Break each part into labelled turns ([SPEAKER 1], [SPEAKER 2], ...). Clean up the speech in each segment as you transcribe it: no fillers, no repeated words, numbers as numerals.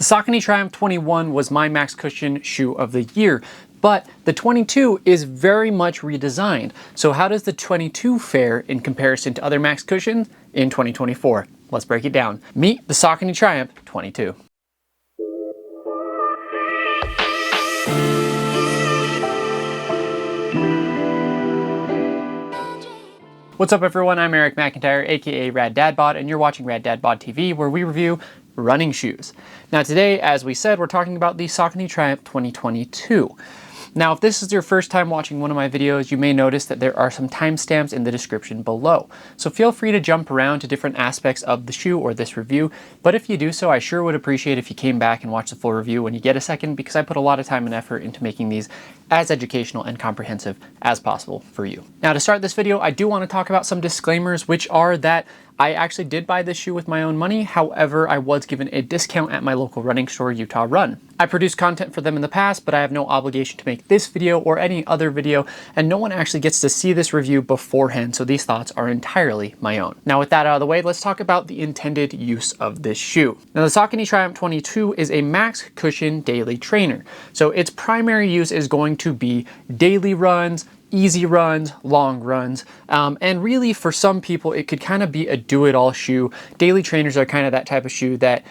[SPEAKER 1] Saucony Triumph 21 was my max cushion shoe of the year, but the 22 is very much redesigned. So how does the 22 fare in comparison to other max cushions in 2024? Let's break it down. Meet the Saucony Triumph 22. What's up everyone, I'm Eric McIntyre, aka Rad Dad Bod, and you're watching Rad Dad Bod TV, where we review running shoes. Now today, as we said, we're talking about the Saucony Triumph 2022. Now, if this is your first time watching one of my videos, you may notice that there are some timestamps in the description below. So feel free to jump around to different aspects of the shoe or this review, but if you do so, I sure would appreciate if you came back and watched the full review when you get a second, because I put a lot of time and effort into making these as educational and comprehensive as possible for you. Now, to start this video, I do want to talk about some disclaimers, which are that I actually did buy this shoe with my own money. However, I was given a discount at my local running store, Utah Run. I produced content for them in the past, but I have no obligation to make this video or any other video, and no one actually gets to see this review beforehand, so these thoughts are entirely my own. Now, with that out of the way, let's talk about the intended use of this shoe. Now, the Saucony Triumph 22 is a max cushion daily trainer. So its primary use is going to be daily runs, easy runs, long runs, and really for some people it could kind of be a do-it-all shoe. Daily trainers are kind of that type of shoe that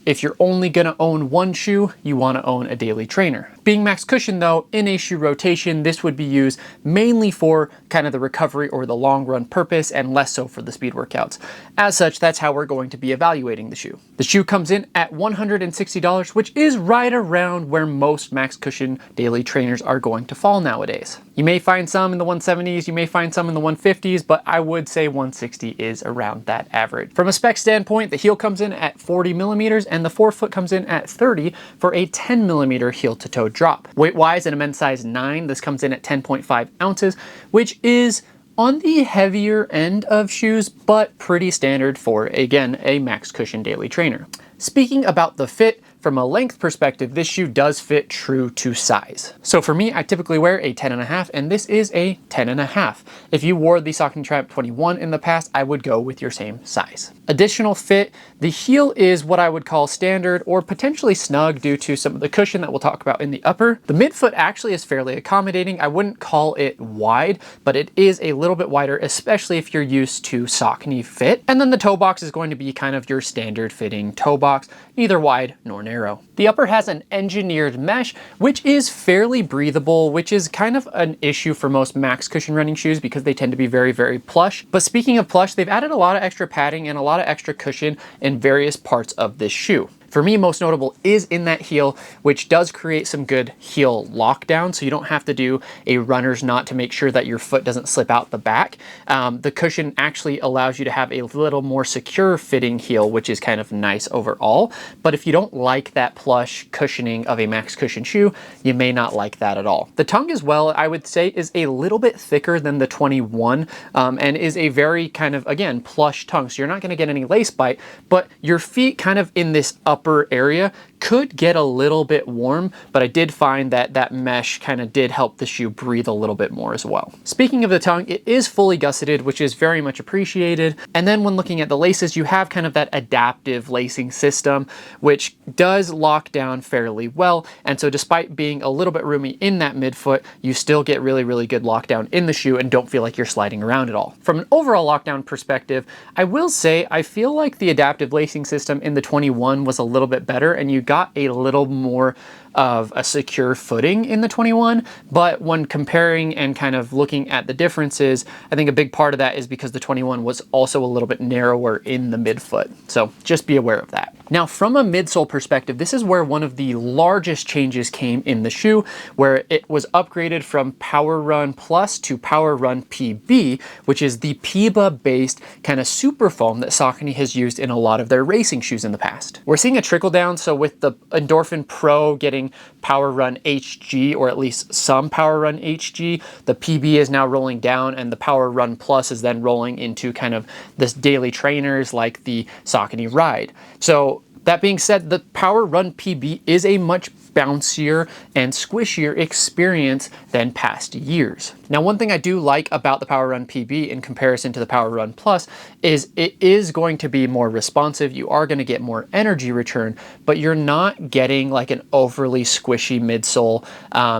[SPEAKER 1] if you're only going to own one shoe, you want to own a daily trainer. Being max cushion though, in a shoe rotation, this would be used mainly for kind of the recovery or the long run purpose and less so for the speed workouts. As such, that's how we're going to be evaluating the shoe. The shoe comes in at $160, which is right around where most max cushion daily trainers are going to fall nowadays. You may find some in the 170s, you may find some in the 150s, but I would say 160 is around that average. From a spec standpoint, the heel comes in at 40 millimeters and the forefoot comes in at 30 for a 10 millimeter heel to toe drop. Weight-wise, in a men's size 9, this comes in at 10.5 ounces, which is on the heavier end of shoes, but pretty standard for, again, a max cushion daily trainer. Speaking about the fit, from a length perspective, this shoe does fit true to size. So for me, I typically wear a 10.5, and this is a 10.5. If you wore the Saucony Triumph 21 in the past, I would go with your same size. Additional fit, the heel is what I would call standard or potentially snug due to some of the cushion that we'll talk about in the upper. The midfoot actually is fairly accommodating. I wouldn't call it wide, but it is a little bit wider, especially if you're used to Saucony fit. And then the toe box is going to be kind of your standard fitting toe box, neither wide nor narrow. The upper has an engineered mesh, which is fairly breathable, which is kind of an issue for most max cushion running shoes because they tend to be very, very plush. But speaking of plush, they've added a lot of extra padding and a lot of extra cushion in various parts of this shoe. For me, most notable is in that heel, which does create some good heel lockdown, so you don't have to do a runner's knot to make sure that your foot doesn't slip out the back. The cushion actually allows you to have a little more secure fitting heel, which is kind of nice overall. But if you don't like that plush cushioning of a max cushion shoe, you may not like that at all. The tongue as well, I would say, is a little bit thicker than the 21 and is a very kind of, again, plush tongue. So you're not going to get any lace bite, but your feet kind of in this upper area could get a little bit warm, but I did find that that mesh kind of did help the shoe breathe a little bit more as well. Speaking of the tongue, it is fully gusseted, which is very much appreciated. And then when looking at the laces, you have kind of that adaptive lacing system, which does lock down fairly well. And so despite being a little bit roomy in that midfoot, you still get really, really good lockdown in the shoe and don't feel like you're sliding around at all. From an overall lockdown perspective, I will say I feel like the adaptive lacing system in the 21 was a little bit better, and you got a little more of a secure footing in the 21, but when comparing and kind of looking at the differences, I think a big part of that is because the 21 was also a little bit narrower in the midfoot. So just be aware of that. Now, from a midsole perspective, this is where one of the largest changes came in the shoe, where it was upgraded from Power Run Plus to Power Run PB, which is the PEBA-based kind of super foam that Saucony has used in a lot of their racing shoes in the past. We're seeing a trickle down, so with the Endorphin Pro getting Power Run HG, or at least some Power Run HG, the PB is now rolling down, and the Power Run Plus is then rolling into kind of this daily trainers like the Saucony Ride. So That being said, the Power Run PB is a much bouncier and squishier experience than past years. Now, one thing I do like about the Power Run PB in comparison to the Power Run Plus is it is going to be more responsive. You are going to get more energy return, but you're not getting like an overly squishy midsole.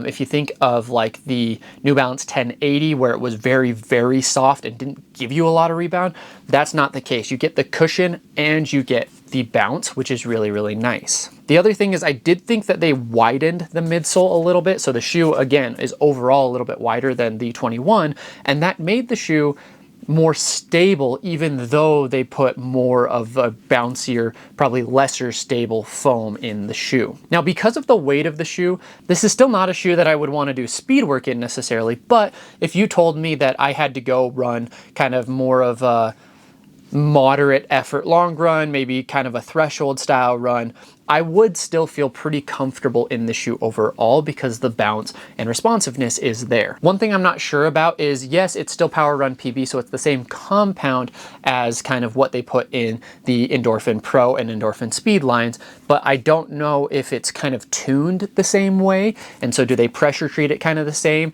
[SPEAKER 1] If you think of like the New Balance 1080, where it was very, very soft and didn't give you a lot of rebound, that's not the case. You get the cushion and you get the bounce, which is really, really nice. The other thing is I did think that they widened the midsole a little bit. So the shoe, again, is overall a little bit wider than the 21, and that made the shoe more stable, even though they put more of a bouncier, probably lesser stable foam in the shoe. Now, because of the weight of the shoe, this is still not a shoe that I would want to do speed work in necessarily, but if you told me that I had to go run kind of more of a moderate effort long run, maybe kind of a threshold style run, I would still feel pretty comfortable in the shoe overall because the bounce and responsiveness is there. One thing I'm not sure about is, yes, it's still Power Run PB, so it's the same compound as kind of what they put in the Endorphin Pro and Endorphin Speed lines, but I don't know if it's kind of tuned the same way, and so do they pressure treat it kind of the same?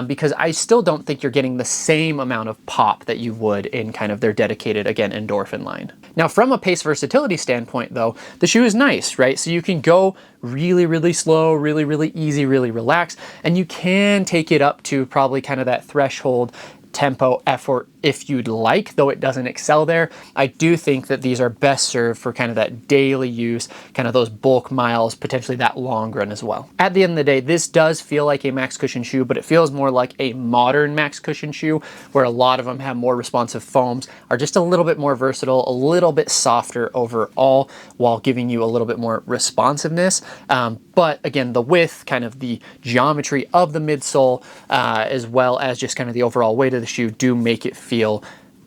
[SPEAKER 1] Because I still don't think you're getting the same amount of pop that you would in kind of their dedicated, again, Endorphin line. Now, from a pace versatility standpoint, though, the shoe is nice, right? So you can go really, really slow, really, really easy, really relaxed, and you can take it up to probably kind of that threshold tempo effort if you'd like, though it doesn't excel there. I do think that these are best served for kind of that daily use, kind of those bulk miles, potentially that long run as well. At the end of the day, this does feel like a max cushion shoe, but it feels more like a modern max cushion shoe where a lot of them have more responsive foams, are just a little bit more versatile, a little bit softer overall, while giving you a little bit more responsiveness. But again, the width, kind of the geometry of the midsole, as well as just kind of the overall weight of the shoe do make it feel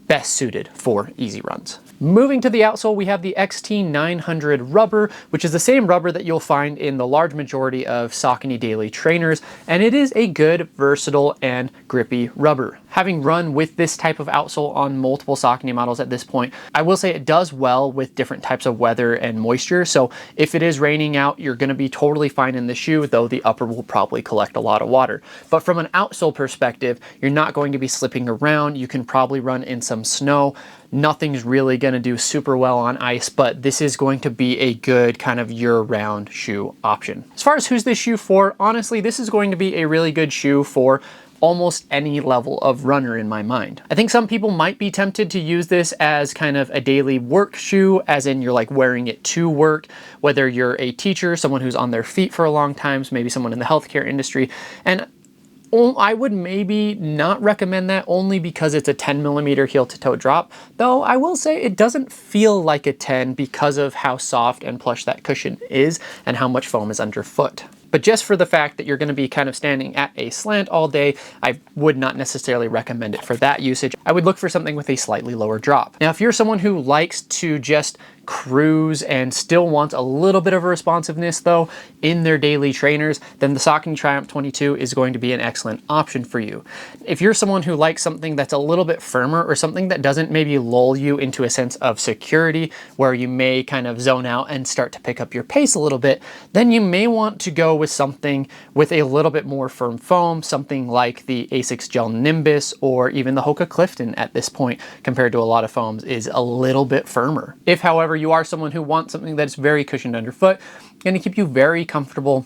[SPEAKER 1] best suited for easy runs. Moving to the outsole, we have the XT900 rubber, which is the same rubber that you'll find in the large majority of Saucony daily trainers, and it is a good, versatile, and grippy rubber. Having run with this type of outsole on multiple Saucony models at this point, I will say it does well with different types of weather and moisture, so if it is raining out, you're going to be totally fine in the shoe, though the upper will probably collect a lot of water. But from an outsole perspective, you're not going to be slipping around. You can probably run in some snow. Nothing's really going to do super well on ice, but this is going to be a good kind of year-round shoe option. As far as who's this shoe for, honestly, this is going to be a really good shoe for almost any level of runner in my mind. I think some people might be tempted to use this as kind of a daily work shoe, as in you're like wearing it to work, whether you're a teacher, someone who's on their feet for a long time, so maybe someone in the healthcare industry. And I would maybe not recommend that only because it's a 10mm heel to toe drop, though I will say it doesn't feel like a 10 because of how soft and plush that cushion is and how much foam is underfoot. But just for the fact that you're going to be kind of standing at a slant all day, I would not necessarily recommend it for that usage. I would look for something with a slightly lower drop. Now, if you're someone who likes to just cruise and still wants a little bit of a responsiveness though in their daily trainers, then the Saucony Triumph 22 is going to be an excellent option for you. If you're someone who likes something that's a little bit firmer or something that doesn't maybe lull you into a sense of security where you may kind of zone out and start to pick up your pace a little bit, then you may want to go with something with a little bit more firm foam, something like the Asics Gel Nimbus or even the Hoka Clifton at this point compared to a lot of foams is a little bit firmer. If, however, you are someone who wants something that's very cushioned underfoot, going to keep you very comfortable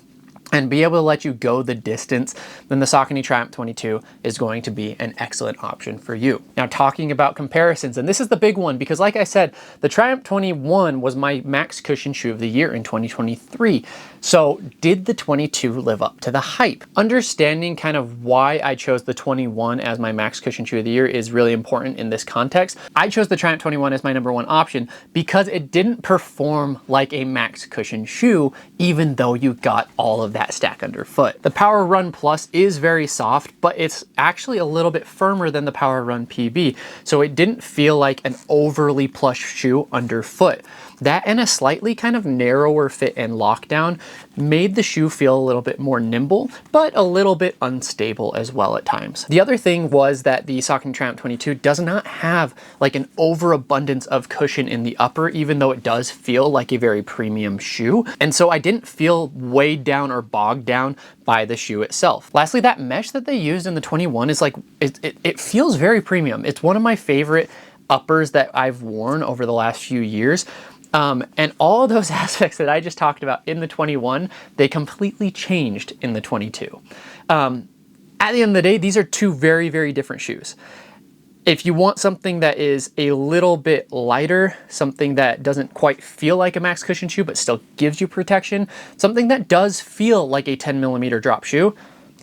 [SPEAKER 1] and be able to let you go the distance, then the Saucony Triumph 22 is going to be an excellent option for you. Now, talking about comparisons, and this is the big one because like I said, the Triumph 21 was my max cushion shoe of the year in 2023. So did the 22 live up to the hype? Understanding kind of why I chose the 21 as my max cushion shoe of the year is really important in this context. I chose the Triumph 21 as my #1 option because it didn't perform like a max cushion shoe, even though you got all of that stack underfoot. The Power Run Plus is very soft, but it's actually a little bit firmer than the Power Run PB, so it didn't feel like an overly plush shoe underfoot. That and a slightly kind of narrower fit and lockdown made the shoe feel a little bit more nimble, but a little bit unstable as well at times. The other thing was that the Saucony Triumph 22 does not have like an overabundance of cushion in the upper, even though it does feel like a very premium shoe. And so I didn't feel weighed down or bogged down by the shoe itself. Lastly, that mesh that they used in the 21 is like, it feels very premium. It's one of my favorite uppers that I've worn over the last few years. And all of those aspects that I just talked about in the 21, they completely changed in the 22. At the end of the day, these are two very, very different shoes. If you want something that is a little bit lighter, something that doesn't quite feel like a max cushion shoe, but still gives you protection, something that does feel like a 10mm drop shoe,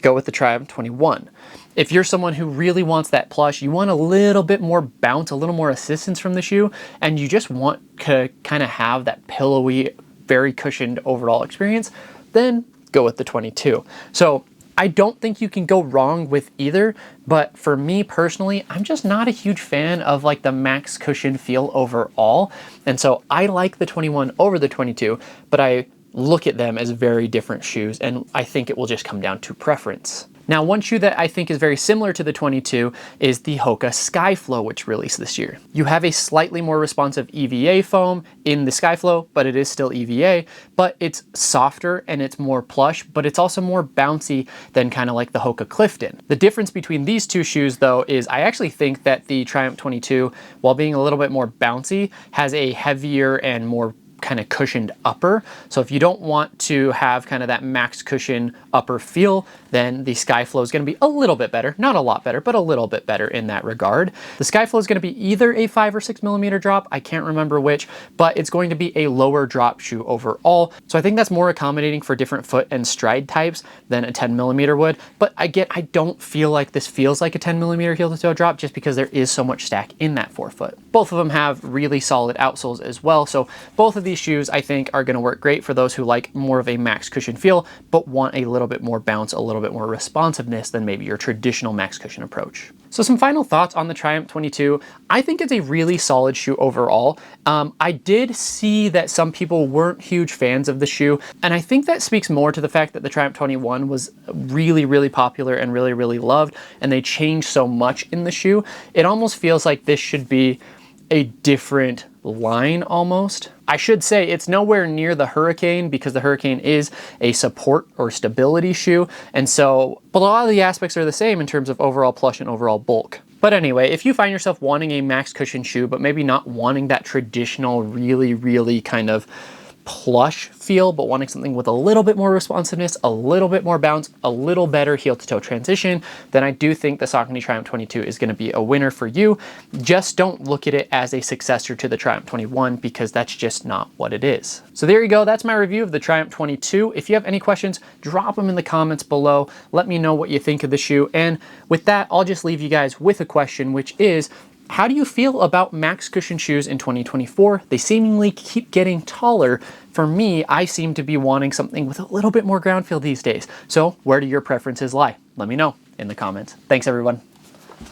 [SPEAKER 1] go with the Triumph 21. If you're someone who really wants that plush, you want a little bit more bounce, a little more assistance from the shoe, and you just want to kind of have that pillowy, very cushioned overall experience, then go with the 22. So I don't think you can go wrong with either, but for me personally, I'm just not a huge fan of like the max cushion feel overall. And so I like the 21 over the 22, but I look at them as very different shoes, and I think it will just come down to preference. Now, one shoe that I think is very similar to the 22 is the Hoka Skyflow, which released this year. You have a slightly more responsive EVA foam in the Skyflow, but it is still EVA, but it's softer and it's more plush, but it's also more bouncy than kind of like the Hoka Clifton. The difference between these two shoes though is I actually think that the Triumph 22, while being a little bit more bouncy, has a heavier and more kind of cushioned upper. So if you don't want to have kind of that max cushion upper feel, then the Skyflow is going to be a little bit better, not a lot better, but a little bit better in that regard. The Skyflow is going to be either a 5 or 6mm drop, I can't remember which, but it's going to be a lower drop shoe overall. So I think that's more accommodating for different foot and stride types than a 10mm would. But again, I don't feel like this feels like a 10mm heel to toe drop just because there is so much stack in that forefoot. Both of them have really solid outsoles as well. So both of these shoes I think are going to work great for those who like more of a max cushion feel, but want a little bit more bounce, a little bit more responsiveness than maybe your traditional max cushion approach. So some final thoughts on the Triumph 22. I think it's a really solid shoe overall. I did see that some people weren't huge fans of the shoe, and I think that speaks more to the fact that the Triumph 21 was really, really popular and really, really loved, and they changed so much in the shoe. It almost feels like this should be a different line almost. I should say it's nowhere near the Hurricane because the Hurricane is a support or stability shoe, and so but a lot of the aspects are the same in terms of overall plush and overall bulk. But anyway, if you find yourself wanting a max cushion shoe but maybe not wanting that traditional really, really kind of plush feel, but wanting something with a little bit more responsiveness, a little bit more bounce, a little better heel to toe transition, then I do think the Saucony Triumph 22 is going to be a winner for you. Just don't look at it as a successor to the Triumph 21 because that's just not what it is. So there you go. That's my review of the Triumph 22. If you have any questions, drop them in the comments below. Let me know what you think of the shoe. And with that, I'll just leave you guys with a question, which is, how do you feel about max cushion shoes in 2024? They seemingly keep getting taller. For me, I seem to be wanting something with a little bit more ground feel these days. So where do your preferences lie? Let me know in the comments. Thanks everyone.